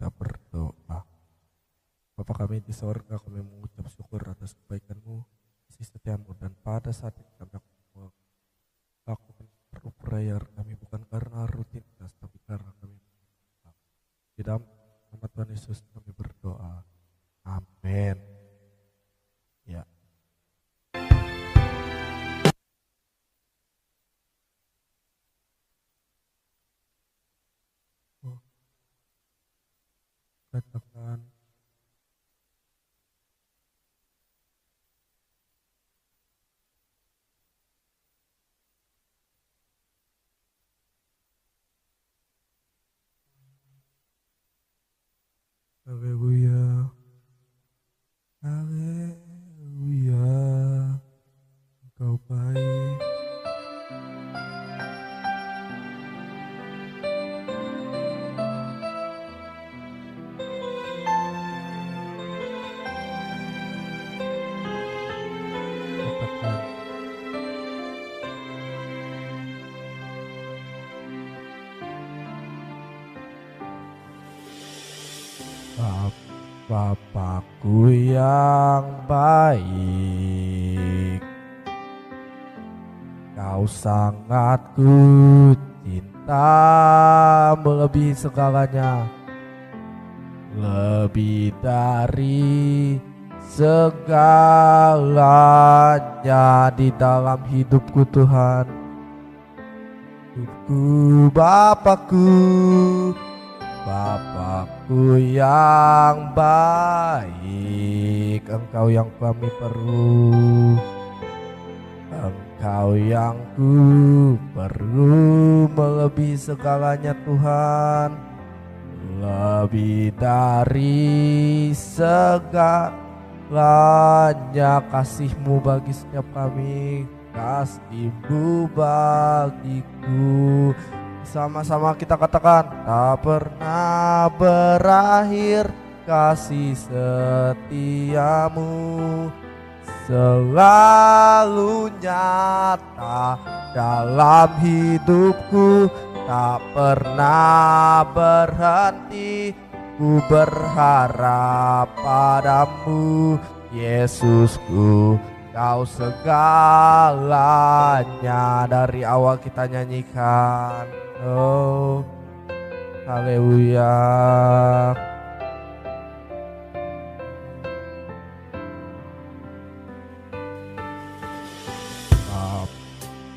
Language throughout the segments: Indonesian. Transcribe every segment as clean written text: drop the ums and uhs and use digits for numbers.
kita berdoa. Bapa kami di sorga, kami mengucap syukur atas kebaikan-Mu, kasih setiamu, dan pada saat ini kami lakukan prayer kami bukan karena rutinitas, tapi karena kami di dalam nama Tuhan Yesus kami berdoa. Amin. Ya. Katakan haleluya, haleluya, Engkau baik. Katakan Bapakku yang baik, Kau sangat ku cinta melebihi segalanya, lebih dari segalanya di dalam hidupku Tuhan. Hidupku Bapakku yang baik, Engkau yang kami perlu, Engkau yang ku perlu melebihi segalanya Tuhan, lebih dari segalanya kasih-Mu bagi setiap kami, kasih-Mu bagiku. Sama-sama kita katakan, tak pernah berakhir kasih setiamu, selalu nyata dalam hidupku, tak pernah berhenti ku berharap padamu, Yesusku. Kau segalanya. Dari awal kita nyanyikan, oh haleluya.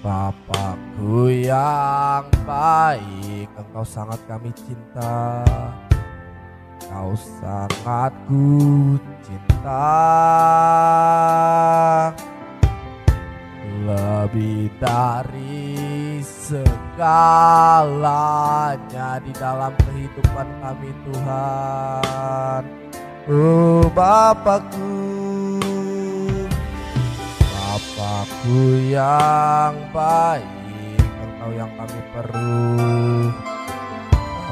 Bapakku yang baik, Engkau sangat kami cinta, Kau sangat ku cinta, lebih dari segalanya di dalam kehidupan kami Tuhan. Oh Bapakku yang baik, Engkau yang kami perlu,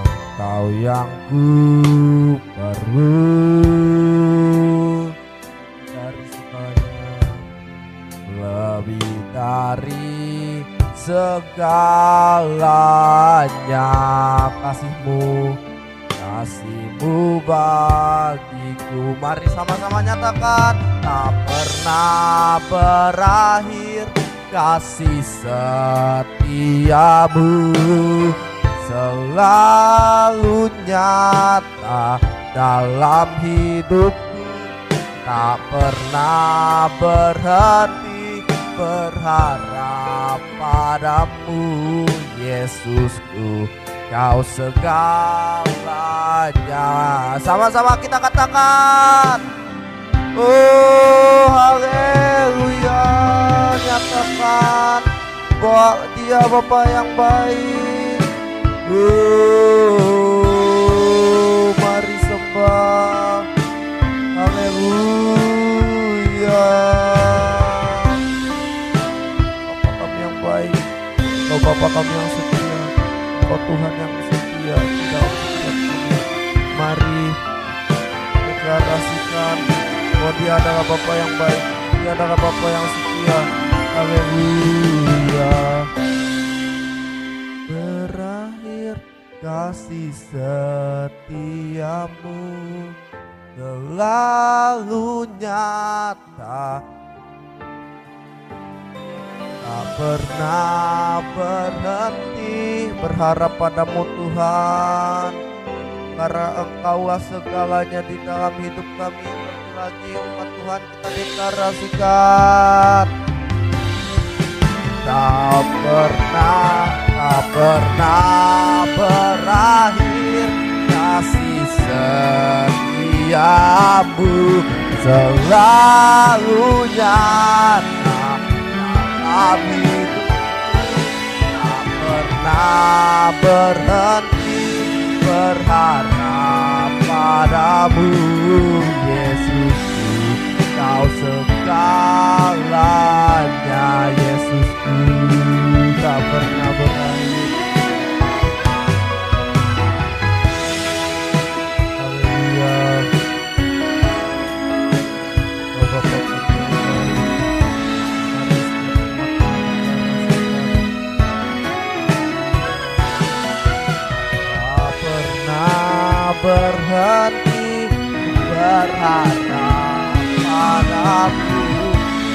Engkau yang ku perlu dari segalanya, lebih dari segalanya kasih-Mu bagiku. Mari sama-sama nyatakan, tak pernah berakhir kasih setiamu, selalu nyata dalam hidupku, tak pernah berhenti berharap padamu, Yesusku. Kau segalanya. Sama-sama kita katakan, oh haleluya. Nyatakan bahwa Dia Bapa yang baik. Oh mari sembah, haleluya. Bapa kami yang baik, Kau Bapa kami yang setia, Kau Tuhan yang setia di dalam setiap kami. Mari deklarasikan bahwa Dia adalah Bapa yang baik, Dia adalah Bapa yang setia. Haleluya. Berakhir kasih setiamu selalu nyata, tak pernah berhenti berharap padamu Tuhan, karena Engkaulah segalanya di dalam hidup kami. Lagi umat Tuhan kita deklarasikan, tak pernah berakhir kasih setiamu selalu nyata dalam hidup, tak pernah berhenti berharap padamu Yesusku, Kau segalanya Yesusku, tak pernah berakhir. Haleluya. Bapak tak pernah berhenti berharap padamu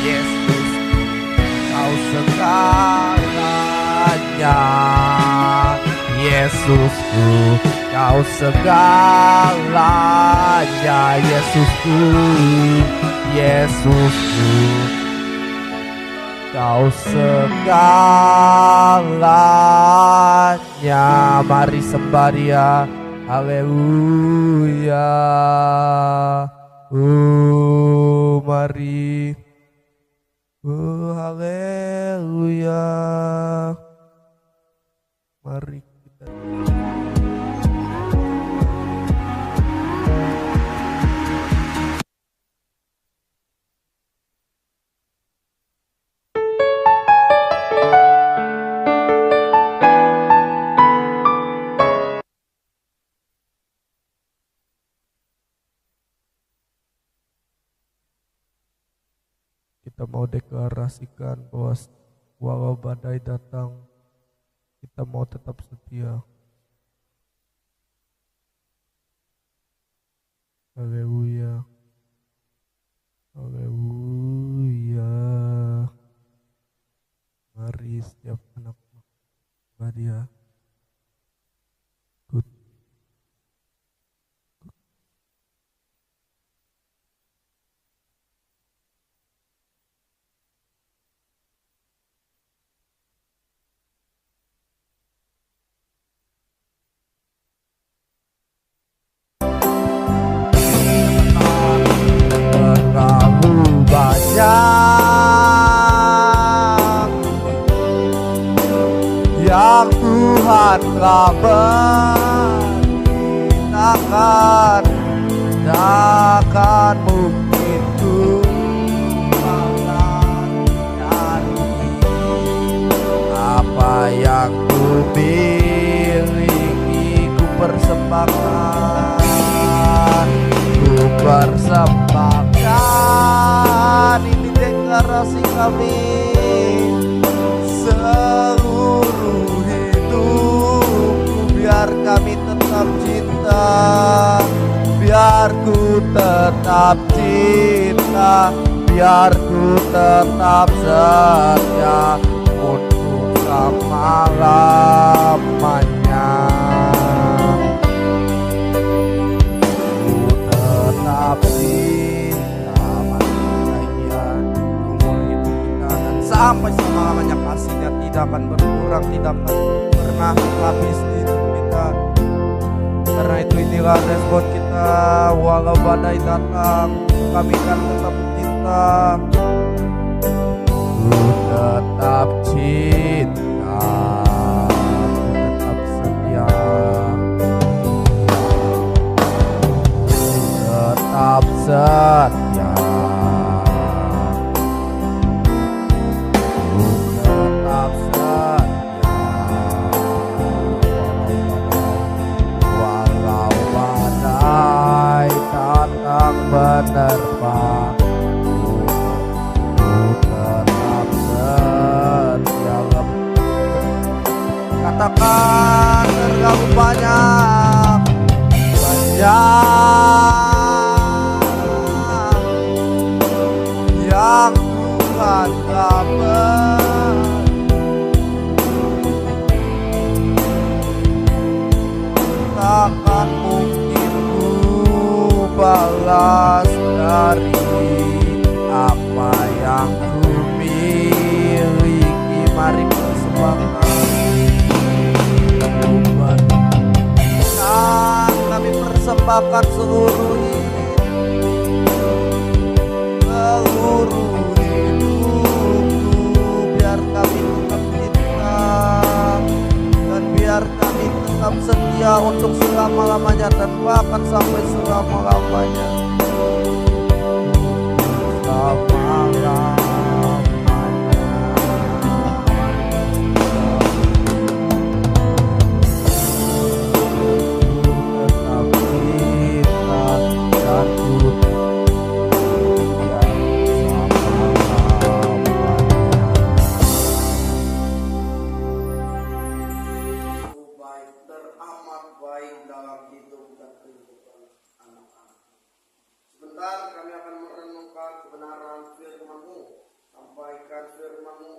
Yesus, Kau segalanya Yesusku, Kau segalanya Yesusku, Yesusku, Kau segalanya. Mari sembah Dia. Haleluya. Mari. Haleluya. Mari kita mau deklarasikan bahwa walau badai datang, kita mau tetap setia. Haleluya. Haleluya. Mari setiap anak Dia. Yang Tuhan telah beritakan, takkan mungkin ku dari apa yang ku miliki, ku persembahkan, ini deklarasi kami. Seluruh hidupku biar kami tetap cinta, biar ku tetap cinta, biar ku tetap setia untuk selama-lamanya. Ku tetap cinta bahagia umur hidup kita, dan sampai selama-lamanya kasihnya tidak akan berkurang, tidak akan pernah habis di hidup kita. Karena itu inilah respon kita, walau badai datang kami akan tetap cinta. Ku tetap cinta, ku tetap setia, ku tetap setia, ku tetap setia. Walau badai datang menerpa, katakan terlalu banyak yang Tuhan dapat. Takkan mungkin ku balas dari apa yang ku miliki. Mari persembahkan dan kami persembahkan seluruh hidupku, biar kami tetap cinta dan biar kami tetap setia untuk selama-lamanya dan bahkan sampai selama-lamanya. Selama-lamanya. Tetap cinta dan ku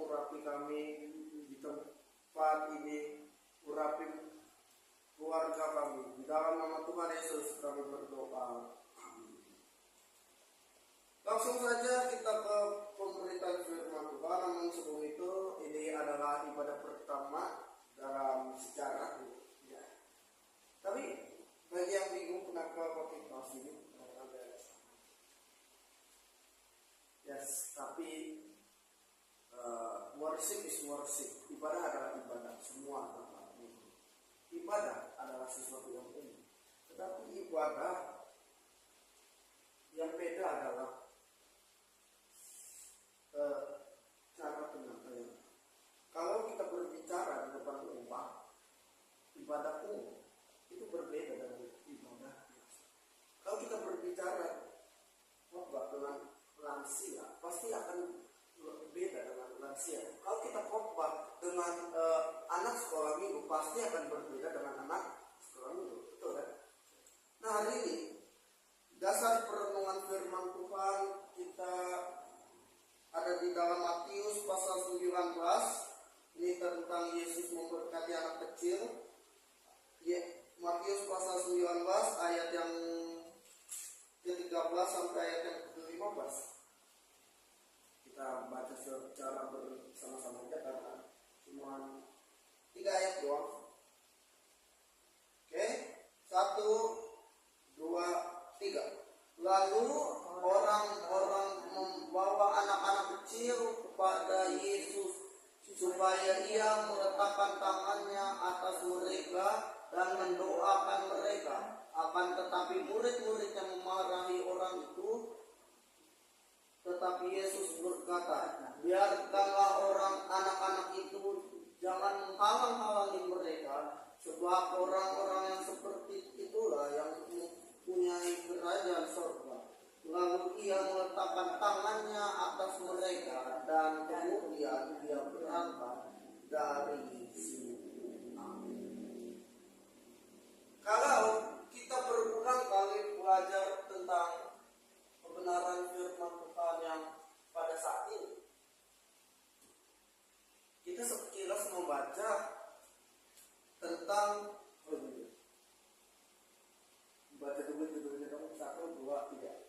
urapi kami di tempat ini, urapi keluarga kami. Di dalam nama Tuhan Yesus kami berdoa. Langsung saja kita ke pemberitaan firman Tuhan. Namun sebelum itu, ini adalah ibadah pertama dalam sejarah. Ya. Tapi bagi yang bingung kenapa kita sini, yes, tapi worship is worship. Ibadah adalah ibadah. Semua tempat ini. Ibadah adalah sesuatu yang unik. Tetapi ibadah yang beda adalah cara penyampaian. Kalau kita berbicara di depan umat, ibadah umum itu berbeda dengan ibadah biasa. Kalau kita berbicara dengan lansia, pasti akan beda dengan lansia. Kalau kita khotbah dengan anak sekolah minggu, pasti akan berbeda dengan anak sekolah minggu, betul kan? Nah, hari ini dasar perenungan firman Tuhan kita ada di dalam Matius pasal 19. Ini tentang Yesus memberkati anak kecil. Matius pasal 19 ayat yang ke-13 sampai ayat yang ke-15. Kita baca secara bersama-sama aja karena cuma 3 ayat doang. Oke, 1, 2, 3. Lalu orang-orang membawa anak-anak kecil kepada Yesus supaya ia meletakkan tangannya atas mereka dan mendoakan mereka. Akan tetapi murid-muridnya memarahi orang itu. Tetapi Yesus berkata, biarkanlah anak-anak itu, jangan menghalang-halangi mereka, sebab orang-orang yang seperti itulah yang mempunyai kerajaan surga. Lalu ia meletakkan tangannya atas mereka dan kemudian dia berangkat dari situ. Kalau kita berulang kali belajar tentang kebenaran firman Tuhan yang pada saat ini, kita sekilas membaca tentang baca dulu-dulunya kamu 1, 2, 3.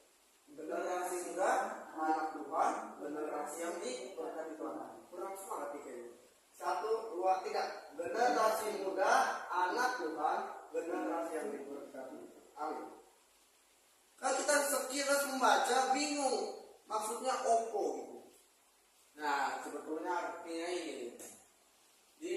Generasi muda anak Tuhan, generasi yang diberkati Tuhan. Kurang semangat ini. 1, 2, 3. Generasi muda anak Tuhan, generasi yang diberkati. Amin. Kalau kita sekilas membaca bingung, maksudnya opo gitu. Nah, sebetulnya artinya ini. Di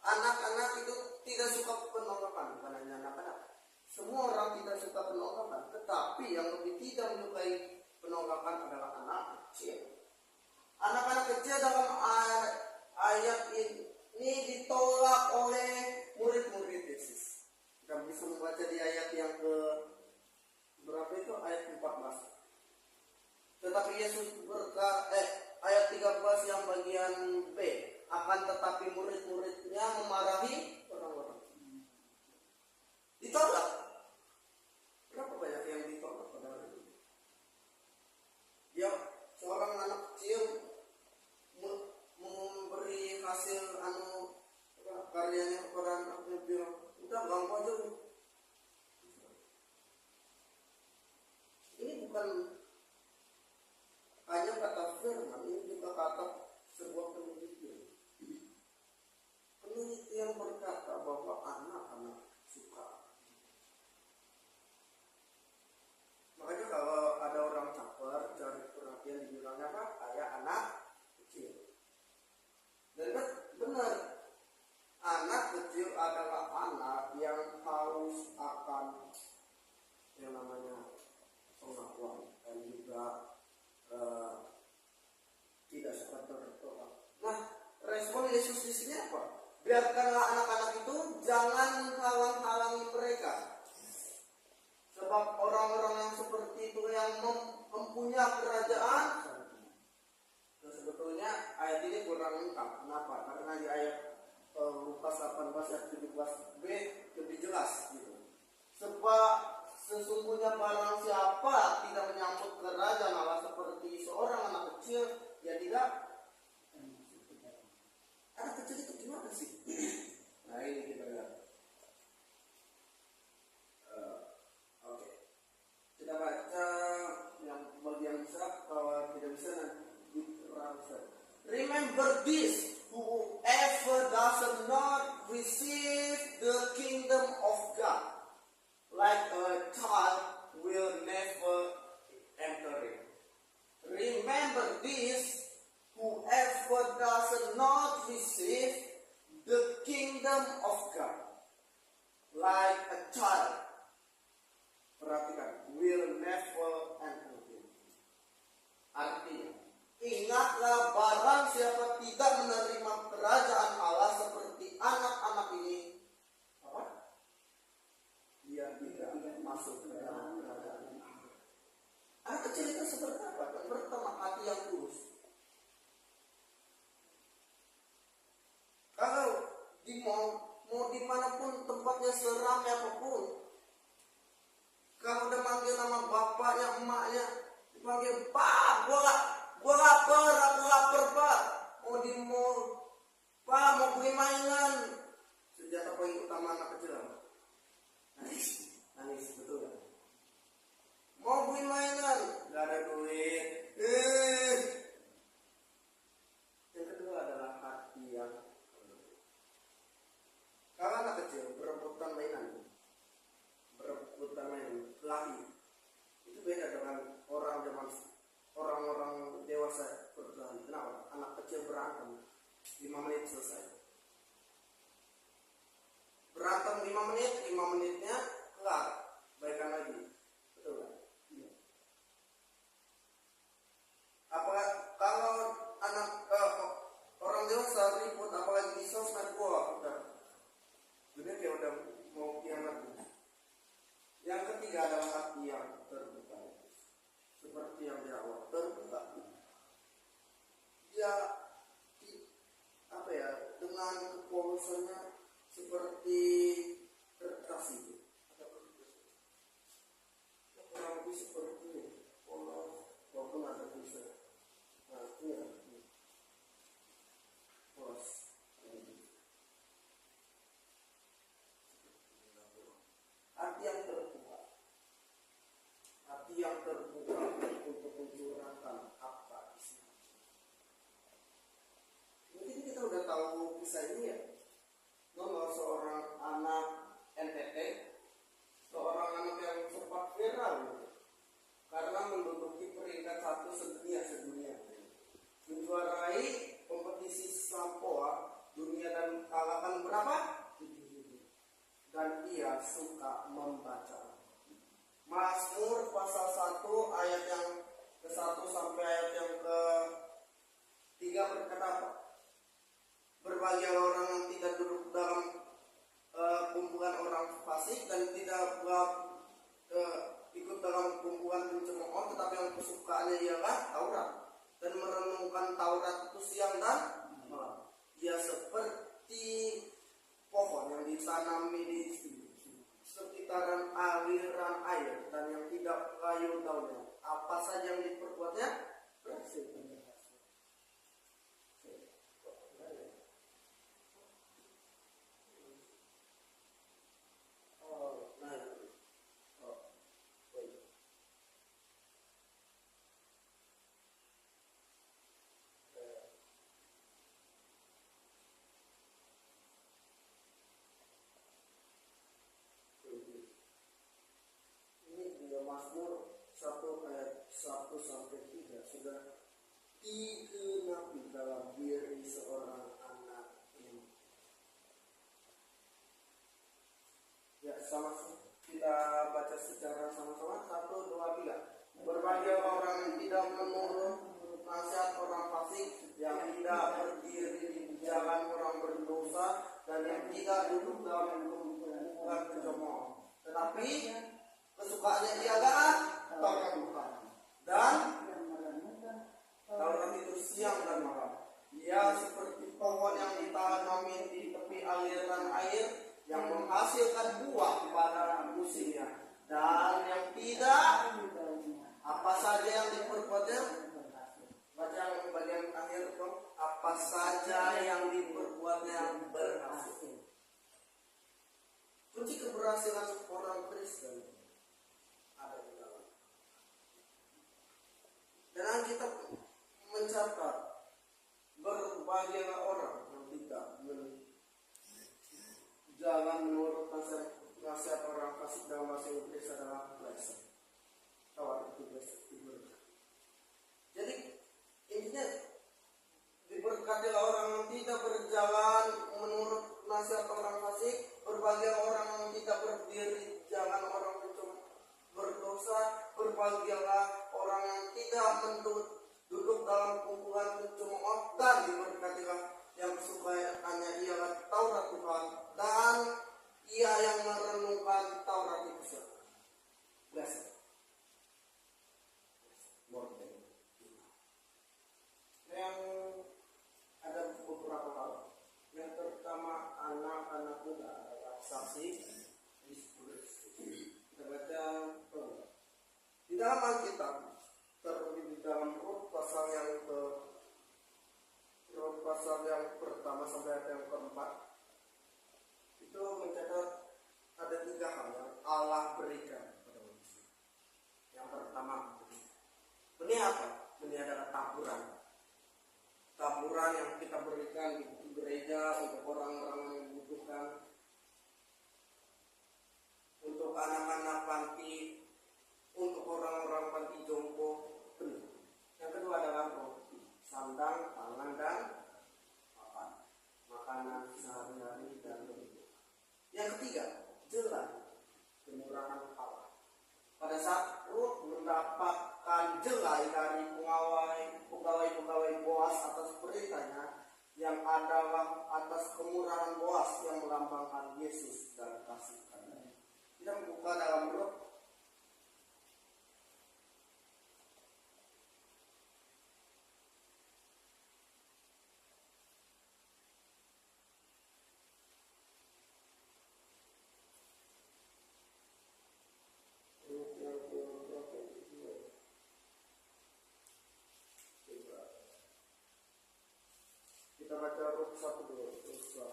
anak-anak itu tidak suka penolakan, bukan hanya anak-anak. Semua orang tidak suka penolakan, tetapi yang lebih tidak menyukai penolakan adalah anak kecil. Anak-anak kecil dalam ayat ini ditolak oleh murid-murid Yesus. Kita bisa membaca di ayat yang ke berapa itu? Ayat 14. Tetapi Yesus ayat 13 yang bagian B. Akan tetapi murid-muridnya memarahi orang-orang. ditolak. Berapa banyak yang ditolak pada hari ini? Ya, seorang anak kecil memberi hasil karyanya kepada anaknya, bilang udah ganggu aja. Ini bukan hanya kata firman, ini juga kata sebuah penelitian. Penelitian berkata bahwa anak-anak suka. Makanya kalau ada orang caper cari perhatian, dibilangnya apa? Kayak anak kecil. Dan benar, anak kecil adalah anak yang haus akan yang namanya pengakuan dan juga tidak suka tertolak. Nah, respon Yesus di sini apa? Biarkanlah anak-anak itu jangan halang-halangi mereka. Sebab orang-orang yang seperti itu yang mempunyai kerajaan. Nah, sebetulnya ayat ini kurang lengkap. Kenapa? Karena di ayat Lukas 18 ayat 17b lebih jelas gitu. Sebab sesungguhnya barang siapa tidak menyambut kerajaan Allah seperti seorang anak kecil, ya tidak. Anak kecil itu gimana sih? Nah, ini kita lihat. Oke. Kita baca yang bagian bisa, kalau tidak bisa nanti translate. Remember this, whoever does not receive the kingdom of God like a child will never enter it. Remember this, whoever does not receive the kingdom of God like a child, perhatikan, will never enter it. Artinya, ingatlah barang siapa tidak menerima kerajaan Allah seperti anak-anak ini, apa? Dia tidak masuk ke dalam kerajaan Allah. Anak kecil itu seperti apa? Yang pertama, hati yang tulus. Kalau di mau dimanapun tempatnya seramai apapun, kalau udah manggil nama bapaknya, emaknya, dipanggil Pak, gua lapar, aku lapar Pak. Mau di mall, Pak mau beli mainan. Senjata paling utama anak kecil apa? Nangis, betul kan? Mau beli mainan, nggak ada duit. Yang kedua adalah hati yang kalau anak kecil berebutan mainan, lari, itu beda dengan orang-orang dewasa berkelahi. Kenapa? Anak kecil berantem 5 menit selesai. Berantem 5 menit, 5 menitnya kelar, baikan lagi. Betul kan? Iya. Kalau anak orang dewasa ribut, apalagi di sosmed, udah bener ya, udah mau kiamat. Yang ketiga adalah hati yang terbuka, seperti yang di awal, terbuka. Dia dengan kepolosannya seperti kertas itu. Kurang lebih seperti ini, polos, walaupun ada tulisan. Nah, ini polos. Hati yang terbuka, hati yang terbuka untuk mencurahkan apa isinya. Mungkin kita udah tahu kisah ini ya. Nomor seorang anak NTT, seorang anak yang sempat viral gitu, karena menduduki peringkat 1 sedunia, menjuarai kompetisi Sampoa dunia dan kalahkan berapa? Dan ia suka membaca. Mazmur pasal 1 ayat yang ke-1 sampai ayat yang ke-3 berkata apa? Berbahagialah orang yang tidak duduk dalam kumpulan orang fasik dan tidak ikut dalam kumpulan pencemooh, tetapi yang kesukaannya ialah Taurat dan merenungkan Taurat itu siang dan malam. Ia seperti pohon yang ditanami di seperti lingkaran aliran air dan yang tidak mengayun daunnya, apa saja yang diperbuatnya berhasil. Mazmur 1 ayat 1 sampai 3 sudah digenapi dalam diri seorang anak ini. Ya, sama kita baca secara sama-sama 1, 2, 3. Berbahagia orang yang tidak menurut nasihat orang fasik, yang tidak berdiri di jalan orang berdosa, dan yang tidak duduk dalam kumpulan pencemooh. Tetapi kesukaannya dia adalah Taurat Tuhan, dan Taurat itu siang dan malam. Dia seperti pohon yang ditanami di tepi aliran air, yang menghasilkan buah pada musimnya, dan yang tidak apa saja yang diperbuatnya. Baca bagian akhir itu, apa saja yang diperbuatnya berhasil. Kunci keberhasilan seorang Kristen ada di dalam. Dan kita mencatat berbahagialah orang yang tidak jalan menurut nasihat orang fasik, dalam bahasa Inggris adalah blessing. Tawar itu blessing. Jadi intinya diberkatilah orang yang tidak berjalan menurut nasihat orang fasik, berbahagia orang yang tidak berdiri jalan orang berdosa, berbahagialah orang yang tidak duduk dalam kumpulan pencemooh, dan diberkatilah yang kesukaannya ialah Taurat Tuhan, dan ia yang merenungkan Taurat itu. Blessed. Yang ada beberapa hal. Yang pertama, anak-anak muda adalah saksi. Kita baca di dalam Alkitab, terlebih di dalam Rut pasal yang pertama sampai ayat yang keempat, itu mencatat ada 3 hal yang Allah berikan kepada manusia. Yang pertama, benih apa? Benih adalah taburan. Taburan yang kita berikan di gereja untuk orang-orang yang membutuhkan, untuk anak-anak panti, untuk orang-orang panti jompo. Yang kedua adalah roti, sandang, pangan, dan makanan sehari-hari dan kebutuhan. Yang ketiga, jelas kemurahan Allah. Pada saat Rut mendapatkan jelai dari pegawai Boas atas perintahnya, yang adalah atas kemurahan Boas yang melambangkan Yesus dan kasih karunia. Kita membuka dalam Rut baca Rut 1 dulu, Rut 1.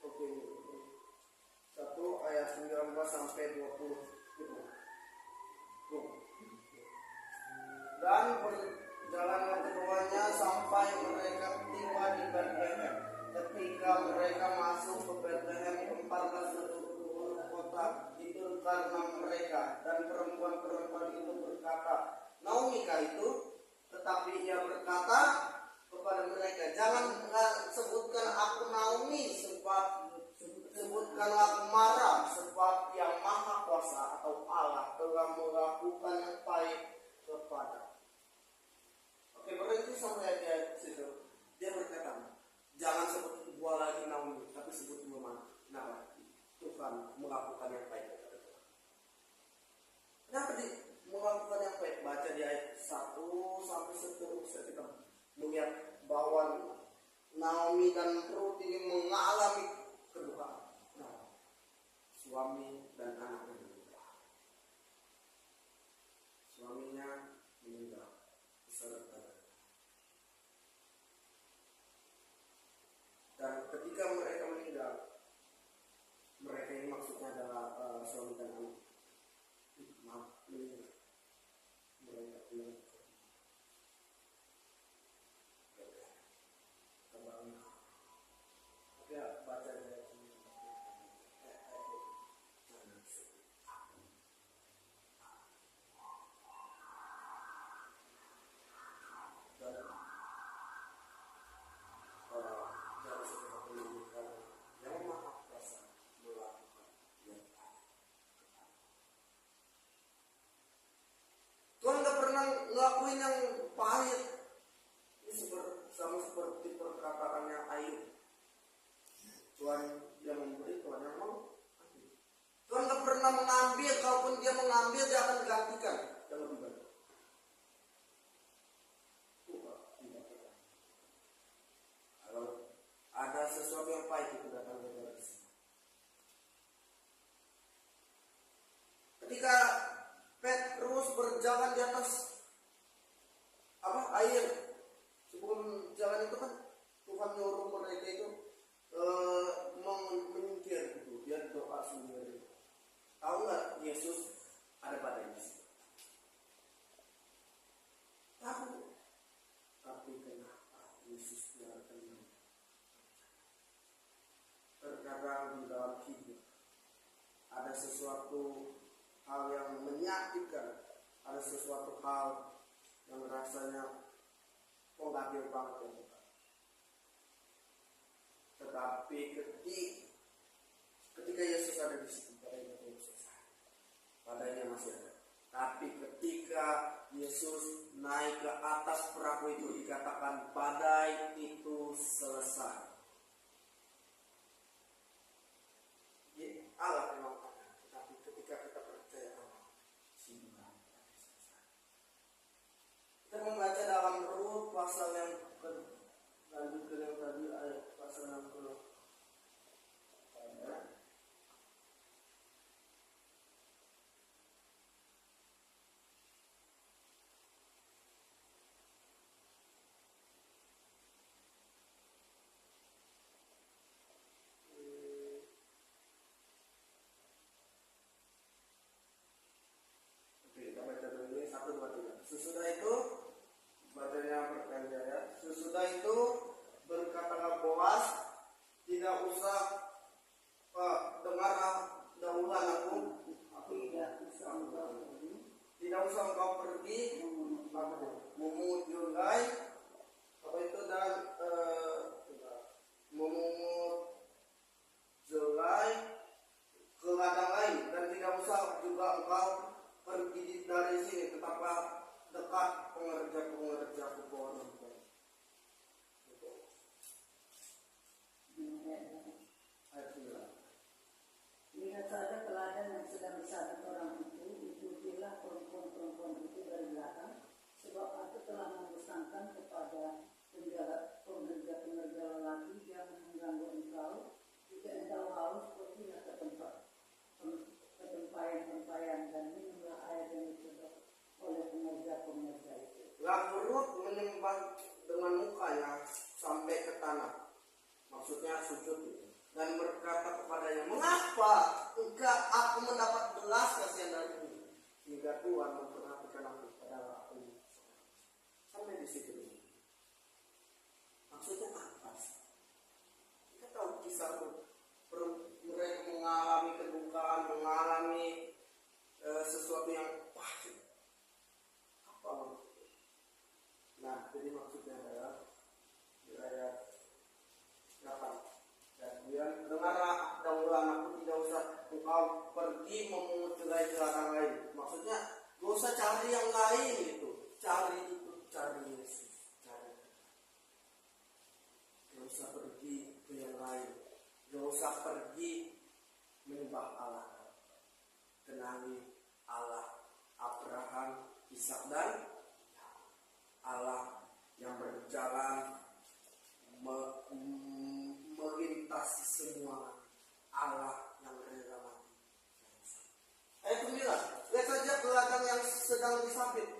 Oke, 1 ayat 19 sampai 20. Dan berjalanlah keduanya sampai mereka tiba di Bethlehem. Ketika mereka masuk ke Bethlehem, tempatlah seluruh kota itu karena mereka, dan perempuan-perempuan itu berkata, Naumikah itu? Tetapi ia berkata kepada mereka, jangan sebutkan aku Naomi, sebutkanlah aku Mara, sebab yang Maha Kuasa atau Allah telah melakukan yang baik kepada. Oke, berhenti sampai di situ. Dia berkata, Jangan sebut gua lagi Naomi, tapi sebut gua Nama. Tuhan melakukan yang baik kepada Tuhan. Kenapa melakukan yang baik? Baca di ayat 1 sampai seterusnya kita melihat bahwa Naomi dan Rut ini mengalami kedukaan. Suami dan anaknya meninggal. Suaminya meninggal beserta. Dan ketika mereka meninggal, mereka ini maksudnya adalah suami dan anak. Maaf, meninggal. Mereka meninggal. Ya, baca dari Tuhan gak pernah ngelakuin yang pahit. Ini sama seperti perkataannya Ayub. Tuhan yang memberi, Tuhan yang mau. Tuhan gak pernah mengambil, kalaupun dia mengambil dia akan gantikan yang lebih baik. Kalau ada sesuatu yang pahit itu datang dari sini. Ketika Petrus berjalan di atas air, sebelum jalan itu kan Tuhan nyuruh mereka itu menyingkir gitu, dia doa sendiri. Tahu nggak Yesus ada pada di situ? Tahu. Tapi kenapa Yesus biarkan mereka? Terkadang di dalam hidup ada sesuatu hal yang menyakitkan, ada sesuatu hal yang rasanya kok gak adil banget ya Tuhan. Tetapi ketika Yesus ada di situ, padanya belum selesai, padanya masih ada. Tapi ketika Yesus naik ke atas perahu itu, dikatakan badai itu selesai. Allah memang ada, tetapi ketika kita percaya Allah, semua selesai. Kita membaca dalam Rut pasal yang lanjut ke yang tadi, ayat pasal 60. Sesudah itu, bacanya berkali ya. Sesudah itu berkatalah Boas, tidak usah dengar dahulu anakku, tidak usah engkau pergi memungut jurgai dan memungut jurgai ke ladang lain, dan tidak usah juga engkau pergi dari sini, tetaplah dekat pengerja pohon. Lihat saja teladan yang sedang disabit orang itu, ikutilah perempuan-perempuan itu dari belakang, sebab aku telah memesankan kepada pengerja-pengerja lelaki yang mengganggu engkau. Jika engkau haus, pergilah ke tempat tempayan dan minumlah air yang disedot oleh pengerja-pengerja itu. Lalu Rut menyembah dengan mukanya sampai ke tanah, maksudnya sujud, dan berkata kepadanya, mengapa enggak aku mendapat belas kasihan darimu, hingga Tuhan memperhatikan aku pada aku. Sampai di situ. Maksudnya apa sih? Kita tahu kisah Rut. Mereka mengalami kedukaan, mengalami sesuatu yang pahit. Apa maksudnya? Nah, jadi maksudnya adalah di ayat 8. Dan dia dengarlah dahulu anakku, tidak usah engkau pergi memungut jurgai ke ladang lain. Maksudnya gak usah cari yang lain gitu. Cari Yesus, cari. Gak usah pergi Ishak dan Allah yang berjalan melintasi semua, Allah yang rela mati. Ayat 9, lihat saja ladang yang sedang disapit.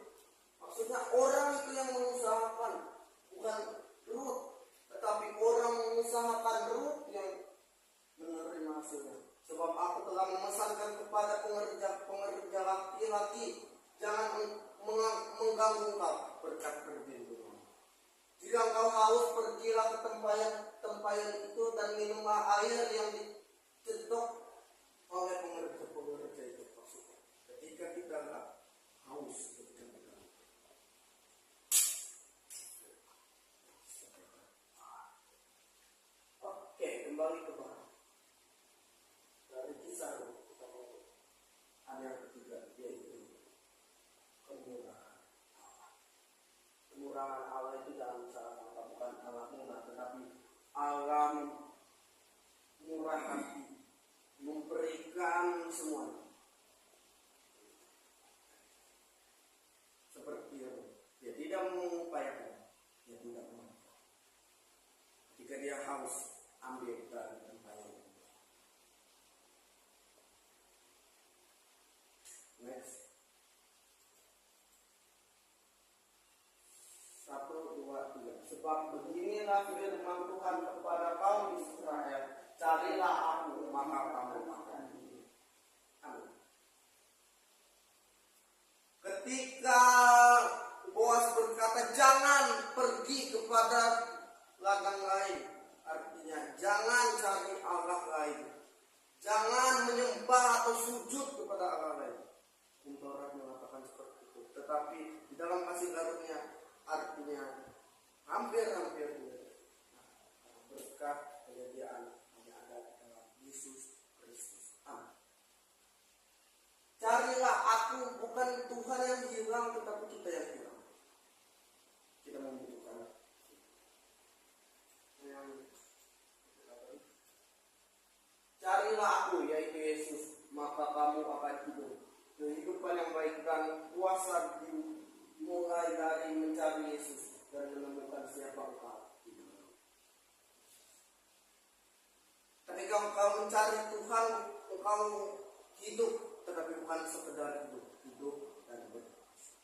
Maksudnya orang itu yang mengusahakan, bukan Ruth, tetapi orang mengusahakan Ruth yang menerima hasilnya. Sebab aku telah memesankan kepada pengerja laki-laki, jangan mengganggu kau, berkat perlindungan. Jika engkau haus, pergilah ke tempayan itu dan minumlah air yang dicedok oleh pengerja itu. Maksudnya, ketika kita nggak haus, oke, kembali ke bawah. Dari kisah kita mau ada yang ketiga, yaitu kemurahan Allah. Kemurahan Allah itu dalam salah sangka bukan Allah murah, tetapi Allah murah hati, memberikan semuanya. Seperti dia tidak mengupayakan, dia tidak mampu. Ketika dia haus, ambil dari tempayan. Next. 1, 2, 3. Sebab beginilah firman Tuhan kepada kaum Israel, carilah aku maka kamu akan hidup. Amin. Ketika Boas berkata jangan pergi kepada ladang lain, artinya jangan cari Allah lain, jangan menyembah atau sujud kepada Allah lain. Taurat mengatakan seperti itu, tetapi di dalam kasih karunia artinya hampir berkat penyediaan hanya ada dalam Yesus Kristus. Amin. Carilah aku, bukan Tuhan yang hilang, tetapi kita yang hilang. Kita membutuhkan carilah aku, yaitu Yesus, maka kamu akan hidup. Kehidupan yang baik dan kuasa dimulai dari mencari Yesus dan menemukan siapa engkau. Ketika engkau mencari Tuhan, engkau hidup, tetapi bukan sekedar hidup dan berkuasa.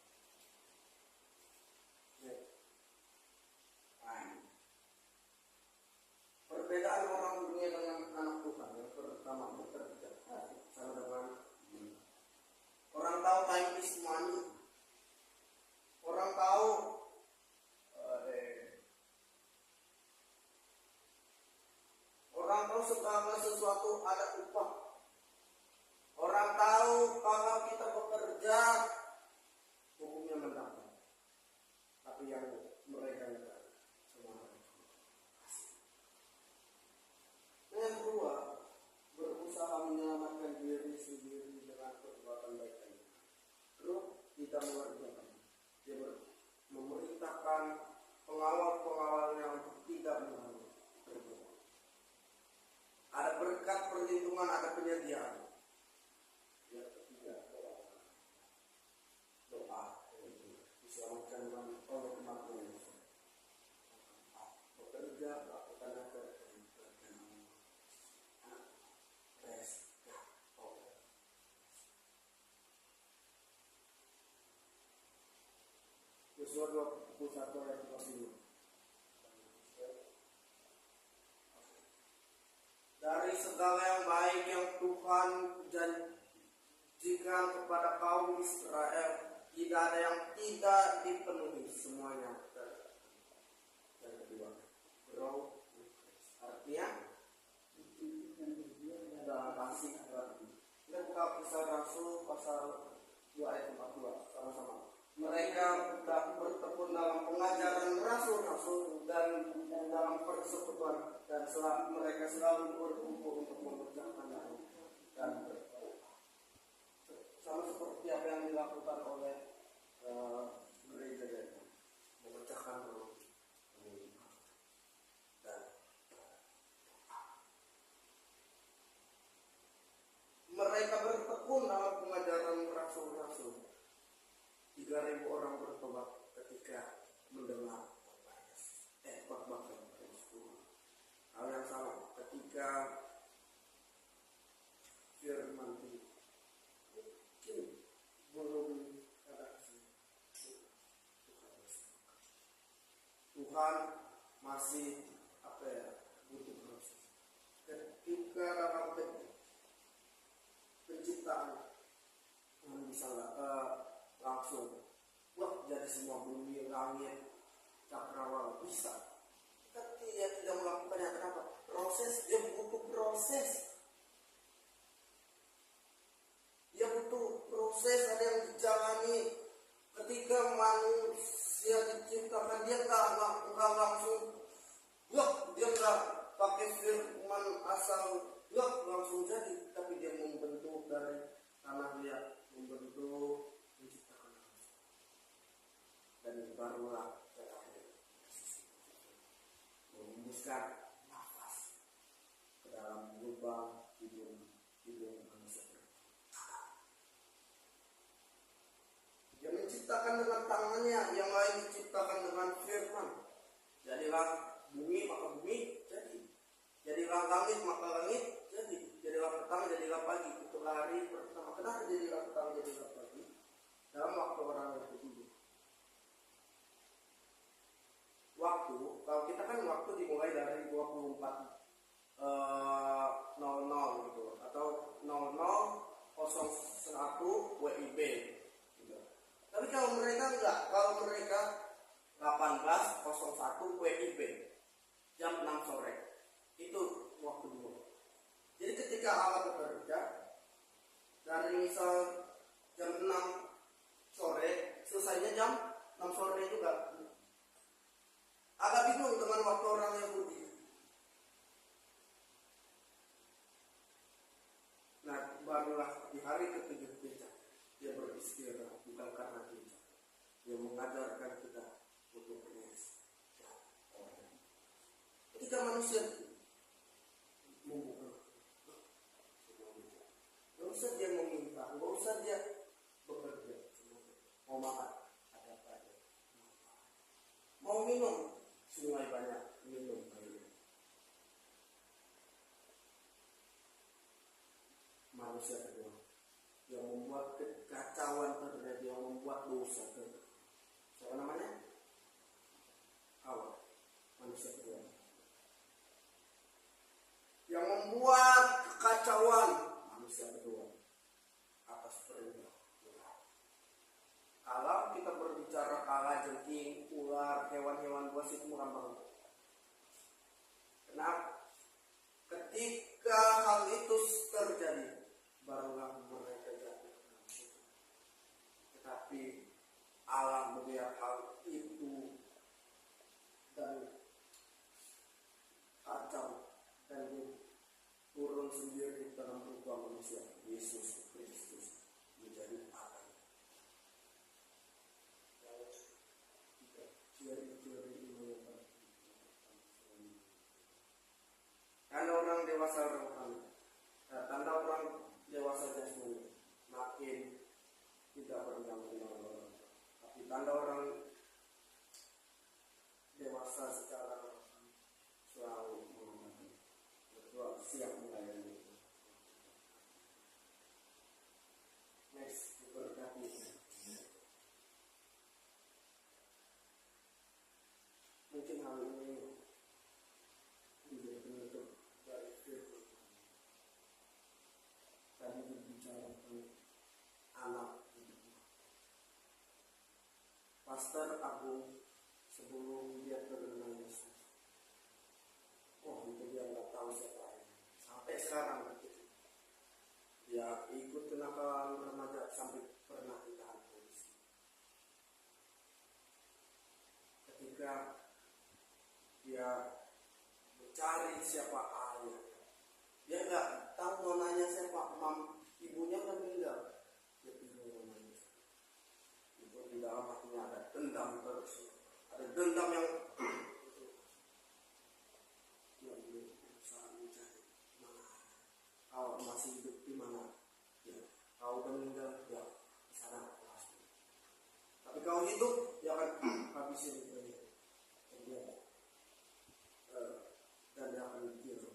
Perbedaan orang dunia dengan anak Tuhan yang pertama bekerja sama dengan orang tahu time is money. Orang tahu segala sesuatu ada upah. Orang tahu kalau kita bekerja hukumnya mendapat. Tapi yang mereka enggak semua. Yang kedua, berusaha menyelamatkan diri sendiri dengan perbuatan baik. Ruh tidak mengerjakan. Dia memerintahkan pengawal-pengawalnya untuk tidak berbuat. Ada berkat perlindungan, ada penyediaan. Yang ketiga, doa diselamatkan oleh kematian. Bekerja, lakukan apa? Yosua 21 ayat 45. Dari segala yang baik yang Tuhan janjikan kepada kaum Israel, tidak ada yang tidak dipenuhi, semuanya. Yang kedua, grow, artinya dalam kasih hati. Kita buka Kisah Rasul pasal 2 ayat 42 sama-sama. Mereka bertekun dalam pengajaran rasul-rasul dan dalam persekutuan, dan mereka selalu berkumpul untuk mengerjakan dan sama seperti apa yang dilakukan oleh gereja itu, mengerjakan dan mereka bertekun dalam pengajaran rasul-rasul. 3.000 ketika firman itu mungkin belum ada Tuhan masih apa ya, butuh proses. Ketika dalam penciptaan Tuhan bisa langsung wah jadi semua bumi langit cakrawala bisa, tapi dia tidak melakukannya. Kenapa? Proses, dia butuh proses. Dia butuh proses, ada yang dijalani. Ketika manusia diciptakan, dia nggak langsung dia nggak pakai firman asal langsung jadi, tapi dia membentuk dari tanah, dia membentuk, menciptakan manusia, dan barulah terakhir menghembuskan nafas ke dalam lubang hidung manusia. Dia menciptakan dengan tangannya, yang lain diciptakan dengan firman. Jadilah bumi maka bumi jadi, jadilah langit maka langit jadi, jadilah petang jadilah pagi. Itu hari pertama. Kenapa jadilah petang jadilah pagi? Dalam waktu orang yang tidur. Waktu, kalau kita kan waktu dimulai dari 24:00 gitu, atau 00:01 WIB gitu. Tapi kalau mereka enggak, kalau mereka 18:01 WIB jam 6 sore itu waktu dimulai. Jadi ketika Allah bekerja dari misal jam 6 sore, selesainya jam 6 sore juga. Agak bingung dengan waktu orang Yahudi. Nah, barulah di hari ke-7 dia beristirahat, bukan karena kita. Dia mengajarkan kita untuk berrest. Ketika manusia membuka, nggak usah dia meminta, nggak usah dia bekerja, mau makan ada apa aja, mau minum sungai banyak, minum air. Manusia kedua yang membuat kekacauan terjadi, yang membuat dosa terjadi. Siapa namanya? Hawa. Manusia kedua yang membuat kekacauan, manusia kedua atas perintah Tuhan. Kalau kita berbicara kala jengking, ular, hewan-hewan buas itu murah banget. Kenapa? Ketika hal itu terjadi, barulah mereka jatuh. Tetapi Allah melihat hal itu dan kacau, dan turun sendiri dalam rupa manusia, Yesus Kristus menjadi Allah. Tanda orang dewasa rohani, tanda orang dewasa jasmani makin tidak berundang-undang orang, tapi tanda orang dewasa secara rohani selalu menghormati, siap melayani. Next, diberkati. Mungkin hal ini menjadi penutup dari firman. Tadi berbicara tentang anak. Pastor Agung sebelum dia terkenal Yesus, itu dia nggak tahu siapa ini. Sampai sekarang dia ikut kenakalan remaja sampai pernah ditahan polisi. Ketika dia mencari siapa ayah, dia nggak tahu mau nanya siapa, ibunya udah meninggal. Dia bingung mau nanya. Itu di dalam hatinya ada dendam terus, ada dendam yang kau masih hidup di mana? Ya, kau udah meninggal, ya di sana pasti. Tapi kau hidup, dia akan habisin itu dan dia akan mikir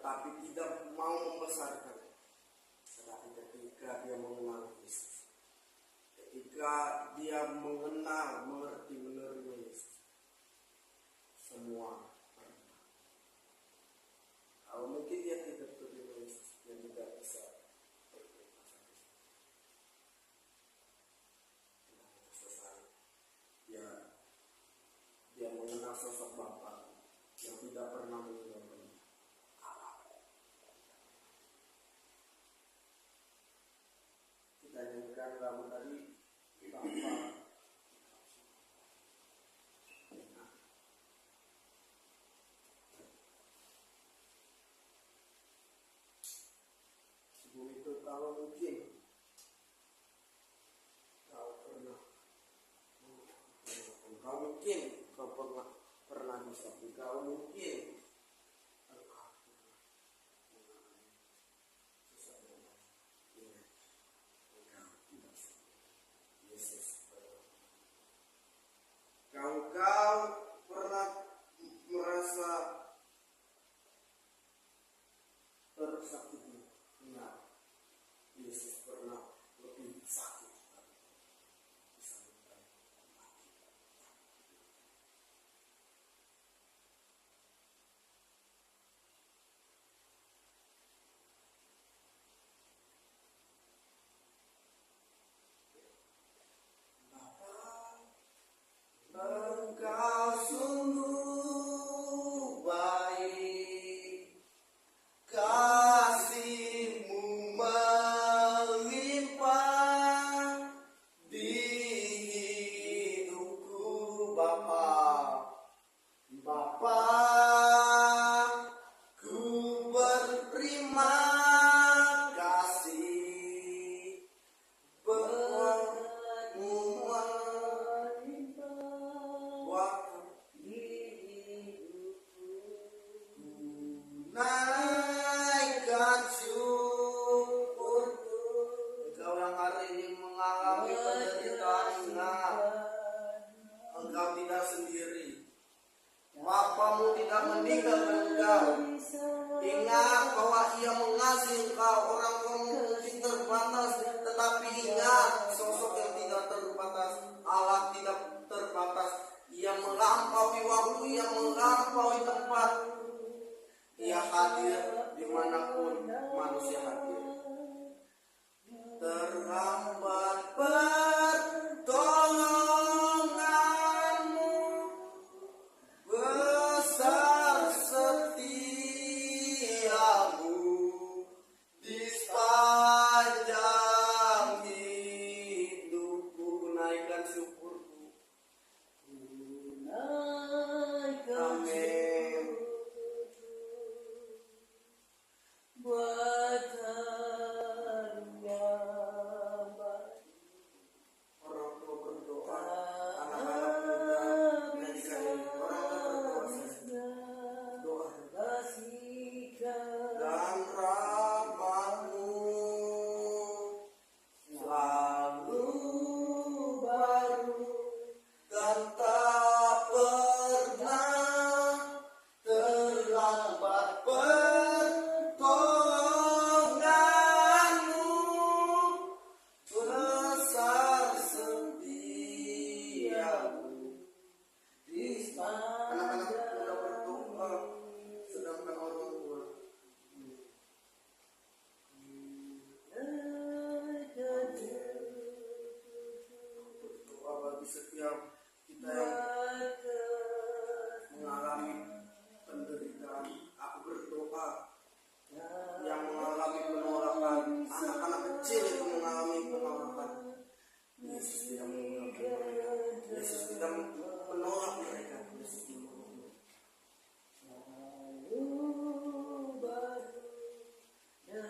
tetapi tidak mau membesarkan. Tetapi ketika dia mengenal Yesus, ketika dia mengenal, mengerti, menerima Yesus, semua berubah. Kalau mungkin dia tidak menerima Yesus, dia tidak bisa berterima kasih. Tidak selesai. Dia mengenal sosok Bapa yang tidak pernah meninggalkan Allah. Kita nyanyikan lagu tadi, Bapa. Sebelum itu kalau mungkin kau pernah bisa, kalau mungkin kau pernah merasa tersakiti. Nah, Yesus pernah lebih sakit. Engkau sungguh baik, kasih-Mu melimpah di hidupku, Bapa. Bapa, ku berterima kasih naikkan syukurku. Engkau yang hari ini mengalami penderitaan, ingat, engkau tidak sendiri. Bapamu tidak meninggalkan engkau. Ingat bahwa Ia mengasihi engkau. Orang kamu mungkin terbatas, tetapi ingat sosok yang tidak terbatas. Allah tidak terbatas. Ia melampaui waktu, Ia melampaui tempat. Ia hadir dimanapun manusia hadir. Terhambat pertolonganmu, besar setiamu di sepanjang hidupku. Naikkan syukurku. Amin. Orang tua berdoa, anak-anak muda menyanyikan ini. Orang tua berdoa saja. Doa. Dan rahmat-Mu selalu baru dan tak pernah terlambat pertolongan-Mu, besar setiamu di anak-anak muda berdoa, sedangkan orang tua berdoa bagi setiap kita yang mengalami penderitaan. Aku berdoa yang mengalami penolakan, anak-anak kecil itu mengalami penolakan. Yesus tidak meninggalkan mereka. Yesus tidak menolak mereka. Yesus menolong mereka.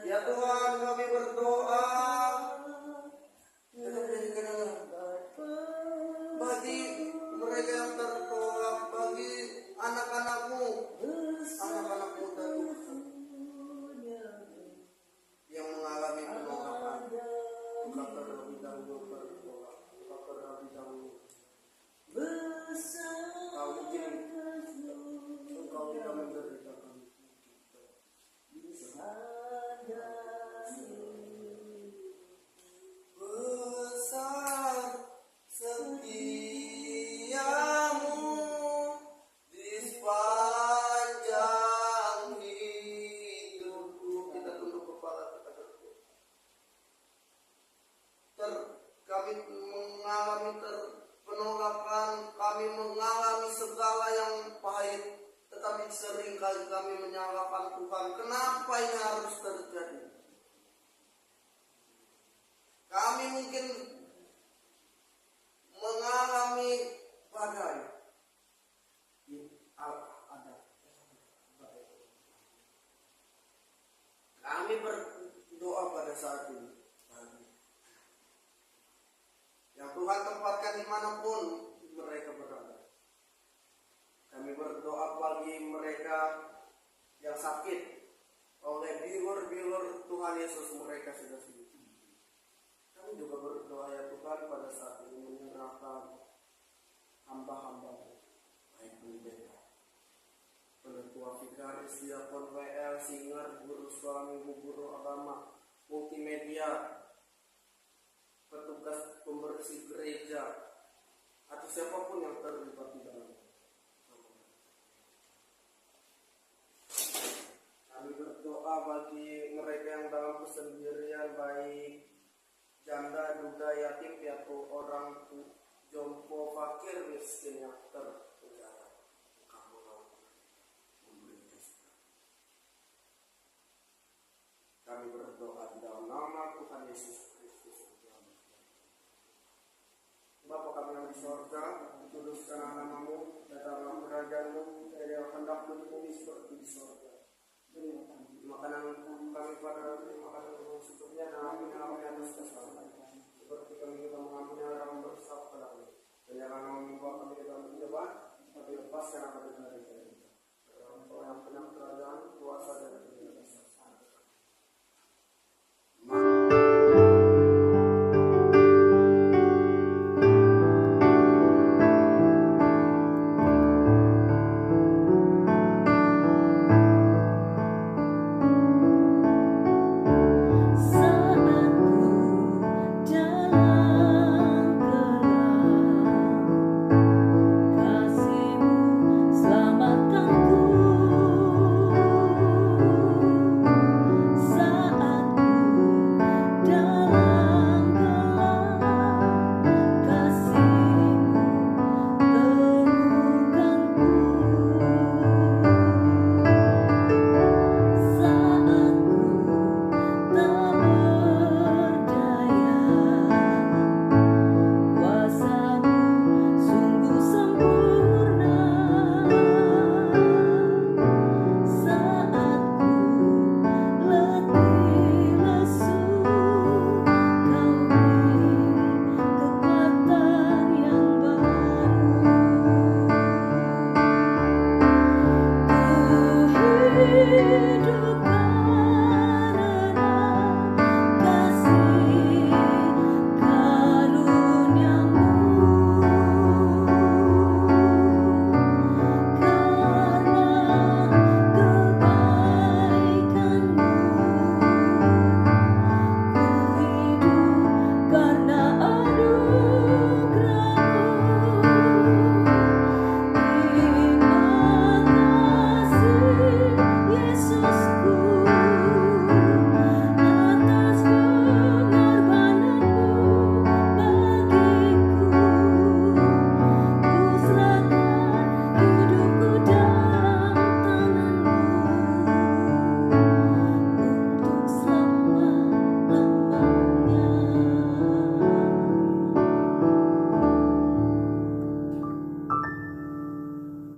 Ya Tuhan, kami berdoa. Tetap jadikan bagi mereka yang tertolak, bagi anak-anak-Mu, anak-anak muda Tuhan, yang mengalami penolakan. Engkau terlebih dahulu berdoa. Engkau terlebih dahulu. Kau mungkin engkau tidak menderita kami. mengalami segala yang pahit, tetapi seringkali kami menyalahkan Tuhan. Kenapa ini harus terjadi? Kami mungkin mengalami badai. Kami berdoa pada saat ini. Yang Tuhan tempatkan dimanapun mereka berada. Kami berdoa bagi mereka yang sakit oleh bilur-bilur Tuhan Yesus, mereka sudah sembuh. Kami juga berdoa ya Tuhan pada saat ini menyerahkan hamba-hamba, baik pendeta, penetua vikaris, diakon, WL, singer, guru suami, guru agama, multimedia, petugas pembersih gereja, atau siapapun yang terlibat di dalam. Kami berdoa bagi mereka yang dalam kesendirian, baik janda, duda, yatim, piatu, orang jompo, fakir, miskin yang terpenjara. Kamu memberi rezeki. Kami berdoa di dalam nama Tuhan Yesus Kristus. Bapa kami yang di sorga, dikuduskanlah namamu, datanglah kerajaanmu, dari kehendak-Mu di bumi seperti di sorga. Makanan kami pada makanan yang secukupnya, dan ampuni kami atas kesalahan seperti kami juga mengampuni orang yang bersalah kepada kami. Dan jangan membawa kami ke dalam pencobaan, tapi lepaskan kami